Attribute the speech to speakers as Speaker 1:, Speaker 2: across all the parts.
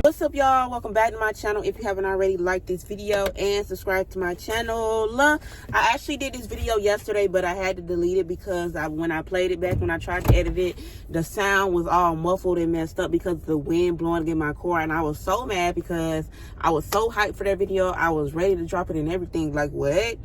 Speaker 1: What's up, y'all? Welcome back to my channel. If you haven't already, like this video and subscribe to my channel. I actually did this video yesterday, but I had to delete it because when I played it back, when I tried to edit it, the sound was all muffled and messed up because of the wind blowing in my car. And I was so mad because I was so hyped for that video. I was ready to drop it and everything. Like, what?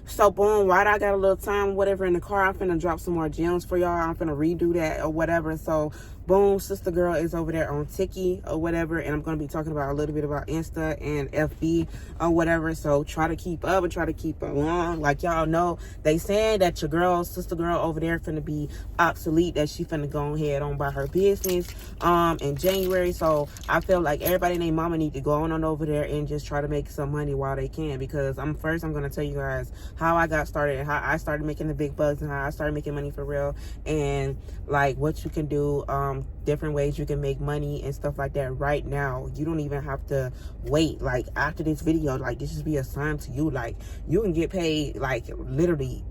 Speaker 1: So boom, while I got a little time, whatever, in the car, I'm finna drop some more gems for y'all. I'm finna redo that or whatever. So boom, sister girl is over there on Tiki or whatever, and I'm gonna be talking about a little bit about Insta and FB or whatever. So try to keep up and try to keep along. Like y'all know, they saying that your girl, sister girl over there finna be obsolete, that she finna go ahead on by her business in January. So I feel like everybody and their mama need to go on over there and just try to make some money while they can, because I'm gonna tell you guys how I got started and how I started making the big bucks and how I started making money for real, and like what you can do, different ways you can make money and stuff like that right now. You don't even have to wait. Like after this video, like this should be assigned to you. Like you can get paid like literally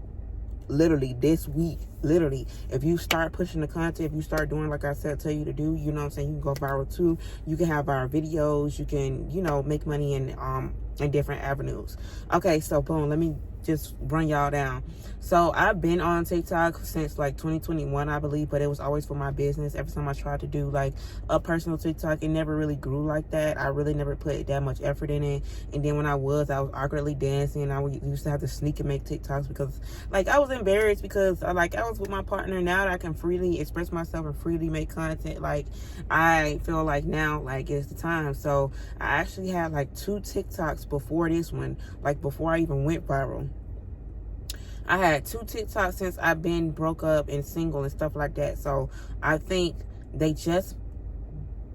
Speaker 1: this week. Literally, if you start pushing the content, if you start doing like I said tell you to do, you know what I'm saying, you can go viral too. You can have viral videos, you can, you know, make money in different avenues. Okay, so boom, let me just run y'all down. So I've been on TikTok since like 2021, I believe, but it was always for my business. Every time I tried to do like a personal TikTok, it never really grew like that. I really never put that much effort in it. And then when I was awkwardly dancing. I used to have to sneak and make TikToks because like I was embarrassed, because I was with my partner. Now that I can freely express myself and freely make content, like I feel like now like it's the time. So I actually had like 2 TikToks before this one, like before I even went viral. I had 2 TikToks since I've been broke up and single and stuff like that. So I think they just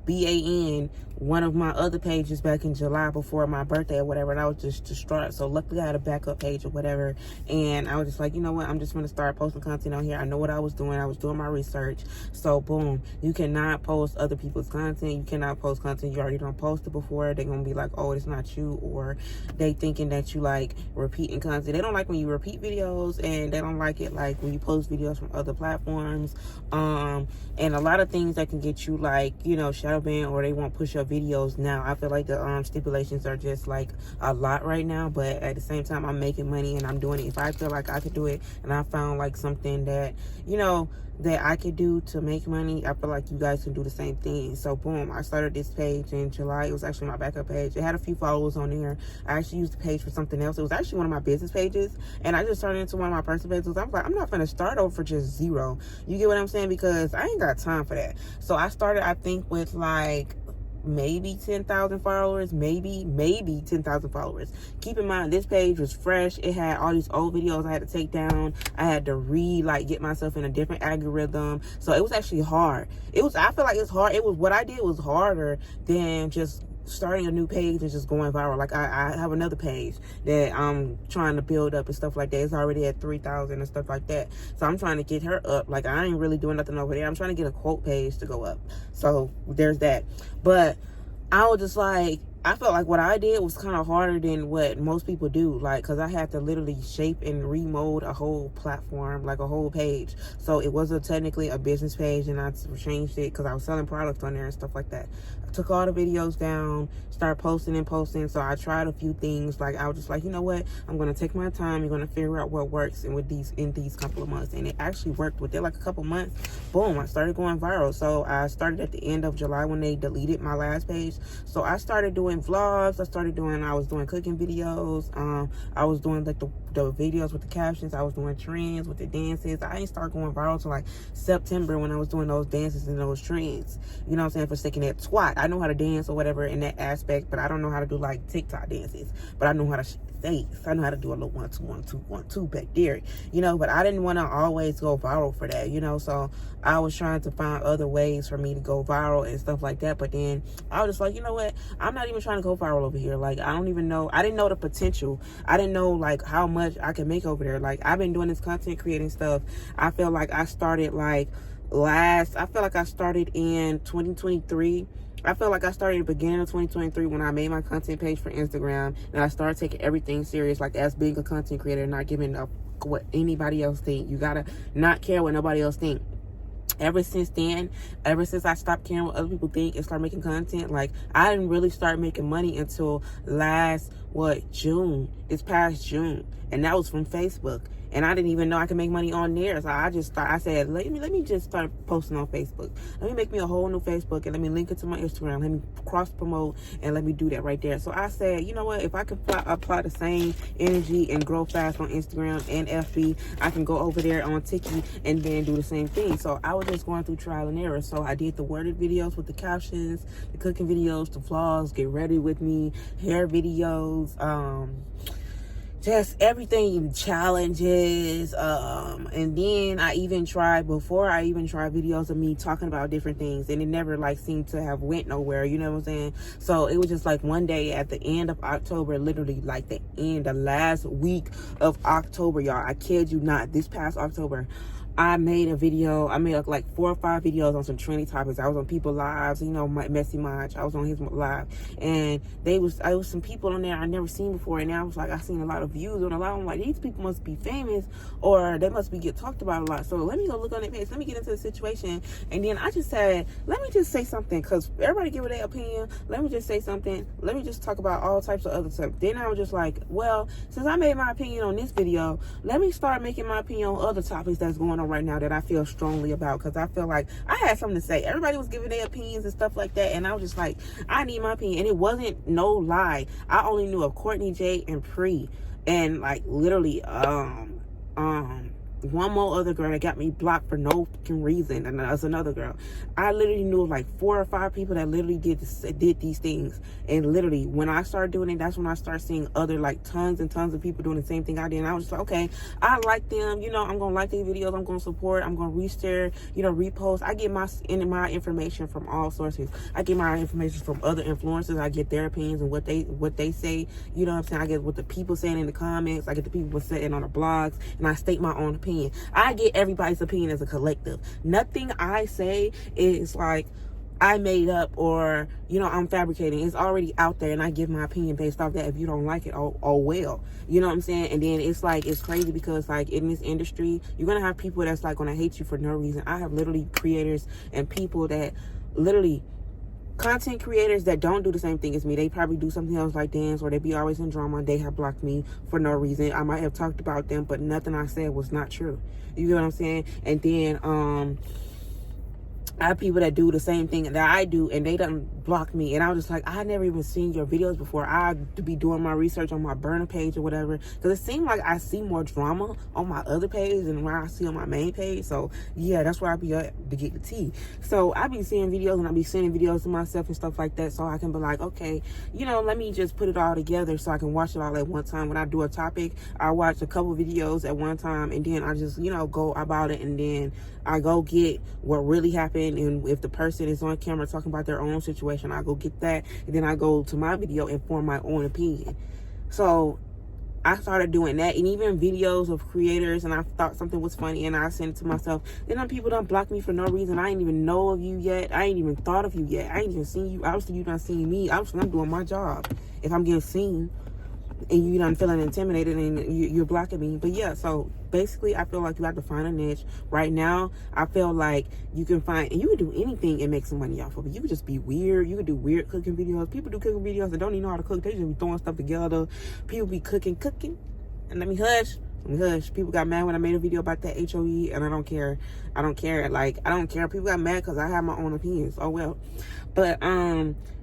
Speaker 1: BAN one of my other pages back in July before my birthday or whatever, and I was just distraught. So luckily I had a backup page or whatever, and I was just like, you know what, I'm just gonna start posting content on here. I know what I was doing my research. So boom, you cannot post other people's content. You cannot post content you already done posted before. They're gonna be like, oh, it's not you, or they thinking that you like repeating content. They don't like when you repeat videos, and they don't like it like when you post videos from other platforms, and a lot of things that can get you like, you know, shadow ban, or they won't push your videos now. I feel like the stipulations are just like a lot right now, but at the same time I'm making money and I'm doing it. If I feel like I could do it and I found like something that, you know, that I could do to make money, I feel like you guys can do the same thing. So boom, I started this page in July. It was actually my backup page. It had a few followers on there. I actually used the page for something else. It was actually one of my business pages, and I just started into one of my personal pages. I was like, I'm not gonna start over for just 0. You get what I'm saying? Because I ain't got time for that. So I started, I think, with like maybe 10,000 followers, maybe 10,000 followers. Keep in mind, this page was fresh. It had all these old videos I had to take down. I had to get myself in a different algorithm. So it was actually hard. I feel like it's hard. What I did was harder than just starting a new page and just going viral. Like I have another page that I'm trying to build up and stuff like that. It's already at 3,000 and stuff like that. So I'm trying to get her up. Like I ain't really doing nothing over there. I'm trying to get a quote page to go up. So there's that. But I was just like, I felt like what I did was kind of harder than what most people do, like, because I had to literally shape and remold a whole platform, like a whole page. So it wasn't technically a business page, and I changed it because I was selling products on there and stuff like that. I took all the videos down, started posting. So I tried a few things. Like I was just like, you know what, I'm going to take my time. I'm going to figure out what works in these couple of months. And it actually worked. Within like a couple months, boom, I started going viral. So I started at the end of July when they deleted my last page. So I started doing vlogs. I was doing cooking videos. I was doing like the videos with the captions. I was doing trends with the dances. I didn't start going viral till like September when I was doing those dances and those trends. You know what I'm saying? For sticking that twat. I know how to dance or whatever in that aspect, but I don't know how to do like TikTok dances. But I know how to face. I know how to do a little 1 2 1 2 1 2 back there, you know. But I didn't want to always go viral for that, you know. So I was trying to find other ways for me to go viral and stuff like that. But then I was just like, you know what, I'm not even trying to go viral over here. Like I didn't know the potential. I didn't know like how much I could make over there. Like I've been doing this content creating stuff. I feel like I started like I started in 2023. I feel like I started at the beginning of 2023 when I made my content page for Instagram, and I started taking everything serious, like as being a content creator, not giving up what anybody else think. You gotta not care what nobody else think. ever since then, ever since I stopped caring what other people think and start making content, like, I didn't really start making money until June, this past June, and that was from Facebook. And I didn't even know I could make money on there. So I said, let me just start posting on Facebook. Let me make me a whole new Facebook and let me link it to my Instagram. Let me cross promote and let me do that right there. So I said, you know what? If I can apply the same energy and grow fast on Instagram and FB, I can go over there on Tiki and then do the same thing. So I was just going through trial and error. So I did the worded videos with the captions, the cooking videos, the vlogs, get ready with me, hair videos, just everything, challenges, and then before I even tried videos of me talking about different things, and it never like seemed to have went nowhere, you know what I'm saying? So it was just like one day at the end of October, literally like the last week of October, y'all, I kid you not, this past October, I made a video. I made like 4 or 5 videos on some trending topics. I was on people's lives, you know, my Messy Mach. I was on his live, and I was some people on there I never seen before, and I was like, I seen a lot of views on a lot. I'm like, these people must be famous, or they must be get talked about a lot. So let me go look on their page. Let me get into the situation, and then I just said, let me just say something, because everybody give their opinion. Let me just say something. Let me just talk about all types of other stuff. Then I was just like, well, since I made my opinion on this video, let me start making my opinion on other topics that's going on right now that I feel strongly about, because I feel like I had something to say. Everybody was giving their opinions and stuff like that, and I was just like, I need my opinion. And it wasn't no lie. I only knew of Courtney J and Pre, and like literally one more other girl that got me blocked for no fucking reason, and that's another girl. I literally knew of like 4 or 5 people that literally did these things, and literally when I started doing it, that's when I started seeing other like tons and tons of people doing the same thing I did, and I was just like, okay, I like them, you know, I'm gonna like their videos, I'm gonna support, I'm gonna reshare, you know, repost. I get my information from all sources. I get my information from other influencers. I get their opinions and what they say, you know what I'm saying? I get what the people saying in the comments. I get the people saying on the blogs, and I state my own opinion. I get everybody's opinion as a collective. Nothing I say is like I made up, or, you know, I'm fabricating. It's already out there, and I give my opinion based off that. If you don't like it, oh well. You know what I'm saying? And then it's like, it's crazy because like in this industry, you're gonna have people that's like gonna hate you for no reason. I have literally creators and people that literally, content creators that don't do the same thing as me. They probably do something else like dance, or they be always in drama. They have blocked me for no reason. I might have talked about them, but nothing I said was not true. You get what I'm saying? And then I have people that do the same thing that I do, and they done block me. And I was just like, I never even seen your videos before. I had to be doing my research on my burner page or whatever, because it seemed like I see more drama on my other page than where I see on my main page. So yeah, that's where I be at to get the tea. So I be seeing videos, and I be sending videos to myself and stuff like that, so I can be like, okay, you know, let me just put it all together so I can watch it all at one time. When I do a topic, I watch a couple videos at one time, and then I just, you know, go about it, and then I go get what really happened. And if the person is on camera talking about their own situation, I go get that, and then I go to my video and form my own opinion. So I started doing that, and even videos of creators, and I thought something was funny, and I sent it to myself. Then people don't block me for no reason. I ain't even know of you yet. I ain't even thought of you yet. I ain't even seen you. Obviously, you done seen me. Obviously, I'm doing my job. If I'm getting seen, and you done feeling intimidated, and you're blocking me. But yeah, so basically I feel like you have to find a niche. Right now, I feel like you can find, and you can do anything and make some money off of it. You could just be weird. You could do weird cooking videos. People do cooking videos that don't even know how to cook. They just be throwing stuff together. People be cooking. And let me hush. People got mad when I made a video about that HOE, and I don't care. Like, I don't care. People got mad because I have my own opinions. Oh well. But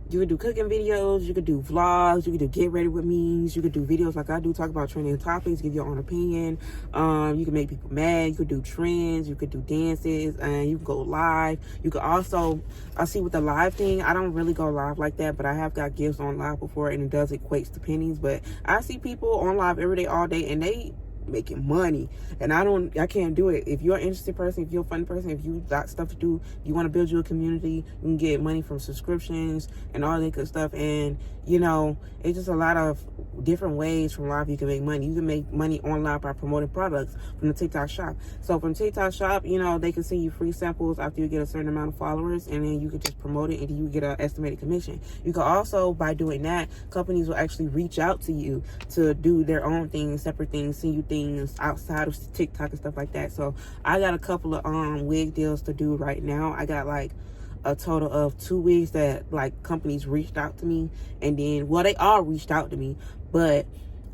Speaker 1: you could do cooking videos, you could do vlogs, you could do get ready with me's, you could do videos like I do, talk about trending topics, give your own opinion. You can make people mad, you could do trends, you could do dances, and you can go live. You could also, I see with the live thing, I don't really go live like that, but I have got gifts on live before, and it does equate to pennies. But I see people on live every day, all day, and they making money, and I can't do it. If you're an interested person, if you're a fun person, if you got stuff to do, you want to build your community, you can get money from subscriptions and all that good stuff. And you know, it's just a lot of different ways from live you can make money. You can make money on live by promoting products from the TikTok shop. So from TikTok shop, you know, they can send you free samples after you get a certain amount of followers, and then you can just promote it, and you get an estimated commission. You can also, by doing that, companies will actually reach out to you to do their own things, separate things, send you things things outside of TikTok and stuff like that. So I got a couple of wig deals to do right now. I got like a total of 2 wigs that like companies reached out to me, and then, well, they all reached out to me, but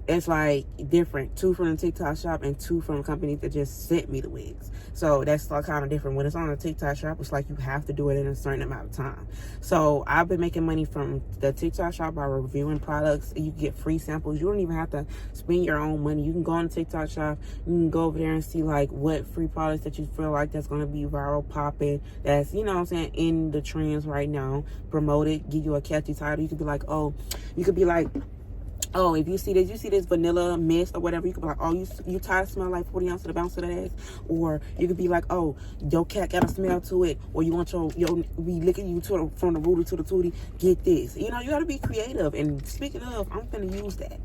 Speaker 1: it's like different. 2 from the TikTok shop and 2 from companies that just sent me the wigs. So that's like kind of different. When it's on a TikTok shop, it's like you have to do it in a certain amount of time. So I've been making money from the TikTok shop by reviewing products. You get free samples. You don't even have to spend your own money. You can go on the TikTok shop. You can go over there and see like what free products that you feel like that's going to be viral, popping, that's, you know what I'm saying, in the trends right now. Promote it, give you a catchy title. You could be like, oh, you could be like, oh, if you see this vanilla mist or whatever, you could be like, oh, you tired of smelling like 40 ounces of the bounce of that ass? Or you could be like, oh, your cat got a smell to it, or you want your be licking you from the rooter to the tootie, get this. You know, you got to be creative. And speaking of, I'm going to use that.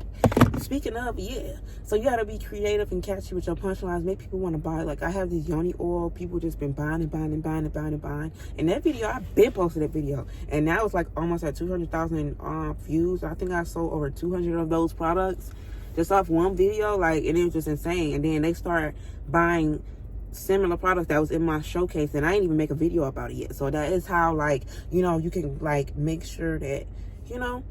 Speaker 1: Speaking of, yeah. So you got to be creative and catchy with your punchlines. Make people want to buy. Like, I have this yoni oil. People just been buying and buying and buying and buying and buying. And that video, I've been posting that video. And now it's like almost at 200,000 views. I think I sold over 200 of those products just off one video. Like, and it was just insane. And then they start buying similar products that was in my showcase, and I didn't even make a video about it yet. So that is how, like, you know, you can like make sure that, you know,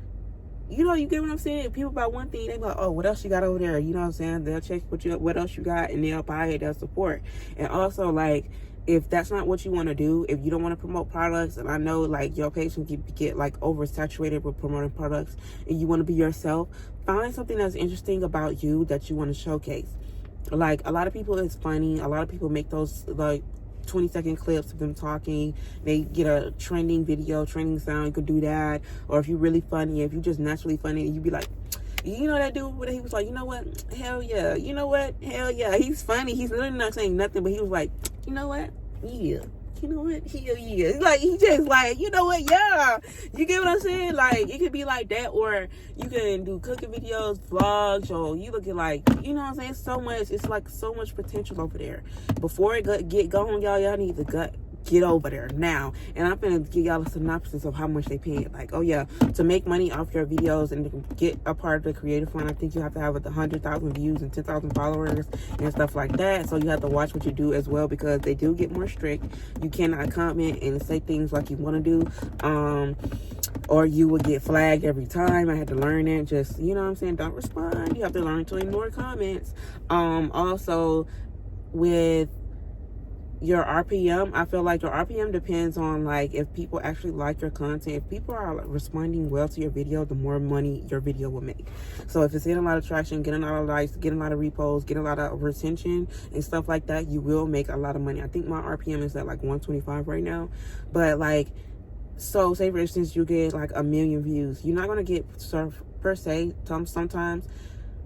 Speaker 1: you get what I'm saying? If people buy one thing, they be like, oh, what else you got over there? You know what I'm saying? They'll check what else you got, and they'll buy it, they'll support. And also, like, if that's not what you want to do, if you don't want to promote products, and I know like your page can get like oversaturated with promoting products, and you want to be yourself, find something that's interesting about you that you want to showcase. Like, a lot of people, it's funny, a lot of people make those like 20-second clips of them talking. They get a trending video, trending sound. You could do that. Or if you're really funny, if you're just naturally funny, you be like, you know that dude, he was like, you know what, hell yeah, you know what, hell yeah, he's funny. He's literally not saying nothing, but he was like, you know what, yeah, you know what, hell yeah. It's like, he just like, you know what, yeah. You get what I'm saying? Like, it could be like that. Or you can do cooking videos, vlogs, or you looking like, you know what I'm saying, so much. It's like so much potential over there. Before it get going, y'all need to get over there now. And I'm gonna give y'all a synopsis of how much they pay. Like, oh yeah, to make money off your videos and to get a part of the creative fund, I think you have to have 100,000 views and 10,000 followers and stuff like that. So you have to watch what you do as well, because they do get more strict. You cannot comment and say things like you want to do, or you will get flagged every time. I had to learn it. Just, you know what I'm saying, don't respond. You have to learn to ignore comments. Also, with your RPM, I feel like your RPM depends on like if people actually like your content. If people are responding well to your video, the more money your video will make. So if it's getting a lot of traction, getting a lot of likes, getting a lot of reposts, getting a lot of retention and stuff like that, you will make a lot of money. I think my RPM is at like 125 right now. But like, so say for instance you get like 1 million views, you're not going to get per se. Sometimes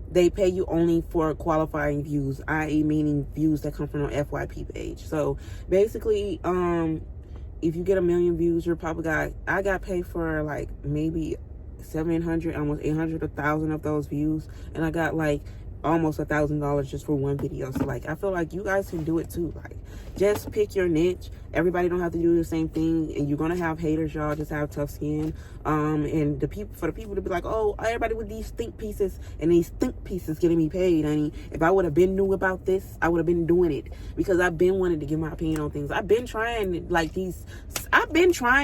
Speaker 1: they pay you only for qualifying views, i.e. meaning views that come from an FYP page. So basically, if you get 1 million views, you're probably I got paid for like maybe 700, almost 800, 1,000 of those views, and I got like almost $1,000 just for one video. So like, I feel like you guys can do it too. Like, just pick your niche. Everybody don't have to do the same thing, and you're gonna have haters. Y'all just have tough skin. And for the people to be like, oh, everybody with these think pieces, and these think pieces getting me paid, honey. If I would have been new about this, I would have been doing it, because I've been wanting to give my opinion on things. I've been trying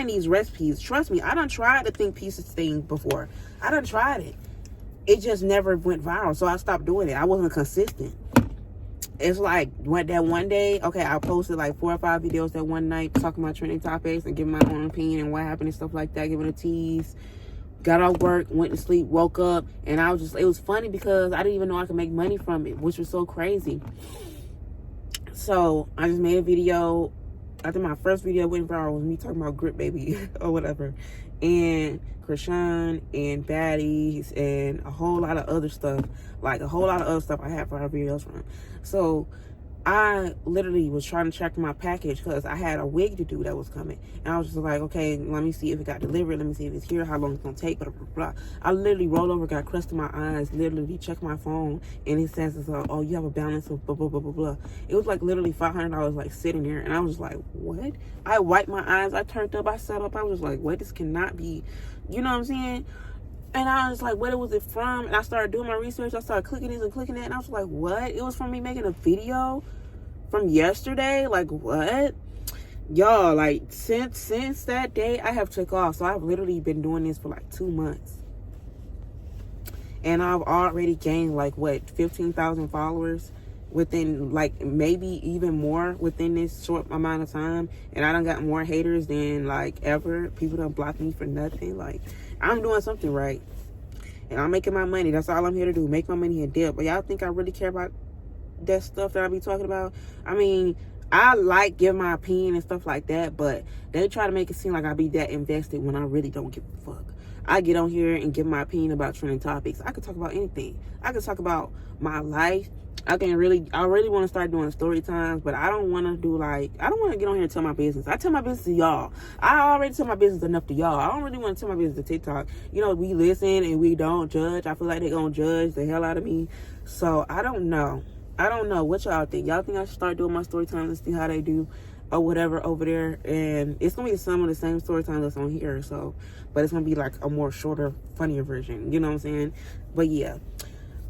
Speaker 1: these recipes. Trust me, I done tried the think pieces thing before. I done tried it. It just never went viral, so I stopped doing it. I wasn't consistent. It's like that one day, okay, I posted like 4 or 5 videos that one night talking about trending topics and giving my own opinion and what happened and stuff like that, giving a tease. Got off work, went to sleep, woke up, and I was just, it was funny because I didn't even know I could make money from it, which was so crazy. So I just made a video. I think my first video went viral was me talking about Grip Baby or whatever, and Krishan and Baddies and a whole lot of other stuff, like a whole lot of other stuff I had for our videos from. So I literally was trying to track my package because I had a wig to do that was coming. And I was just like, okay, let me see if it got delivered. Let me see if it's here, how long it's going to take, blah, blah, blah. I literally rolled over, got crust in my eyes, literally checked my phone, and it says, oh, you have a balance of blah, blah, blah, blah, blah. It was like literally $500 like sitting there. And I was like, what? I wiped my eyes. I turned up. I sat up. I was just like, what? This cannot be, you know what I'm saying? And I was like, what was it from? And I started doing my research. I started clicking this and clicking that. And I was like, what? It was from me making a video from yesterday? Like, what? Y'all, like, since that day, I have took off. So I've literally been doing this for like 2 months. And I've already gained like, what, 15,000 followers within, like, maybe even more within this short amount of time. And I done got more haters than, like, ever. People done blocked me for nothing. Like, I'm doing something right. And I'm making my money. That's all I'm here to do. Make my money and dip. But y'all think I really care about that stuff that I be talking about? I mean, I like giving my opinion and stuff like that. But they try to make it seem like I be that invested when I really don't give a fuck. I get on here and give my opinion about trending topics. I could talk about anything. I could talk about my life. I really want to start doing story times, but I don't want to do like, I don't want to get on here and tell my business. I tell my business to y'all. I already tell my business enough to y'all. I don't really want to tell my business to TikTok. You know, we listen and we don't judge. I feel like they're going to judge the hell out of me. So I don't know. I don't know what y'all think. Y'all think I should start doing my story times and see how they do or whatever over there? And it's going to be some of the same story times that's on here. So, but it's going to be like a more shorter, funnier version. You know what I'm saying? But yeah.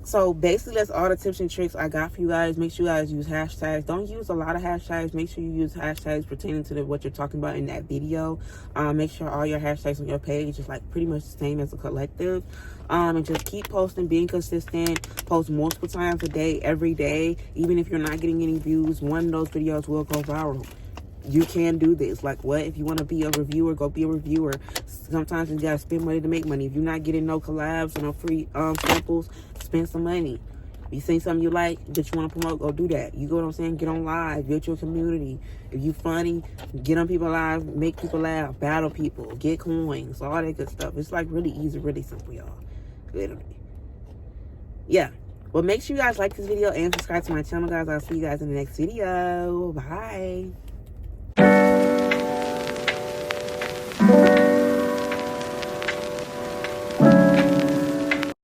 Speaker 1: So basically, that's all the tips and tricks I got for you guys. Make sure you guys use hashtags. Don't use a lot of hashtags. Make sure you use hashtags pertaining to what you're talking about in that video. Make sure all your hashtags on your page is like pretty much the same as a collective. And just keep posting, being consistent. Post multiple times a day, every day. Even if you're not getting any views, one of those videos will go viral. You can do this. Like, what? If you want to be a reviewer, go be a reviewer. Sometimes you gotta spend money to make money. If you're not getting no collabs or no free samples, spend some money. If you see something you like that you want to promote, go do that. You go what I'm saying? Get on live, build your community. If you funny, get on people live, make people laugh, battle people, get coins, all that good stuff. It's like really easy, really simple, y'all. Literally. Yeah. Well, make sure you guys like this video and subscribe to my channel, guys. I'll see you guys in the next video. Bye.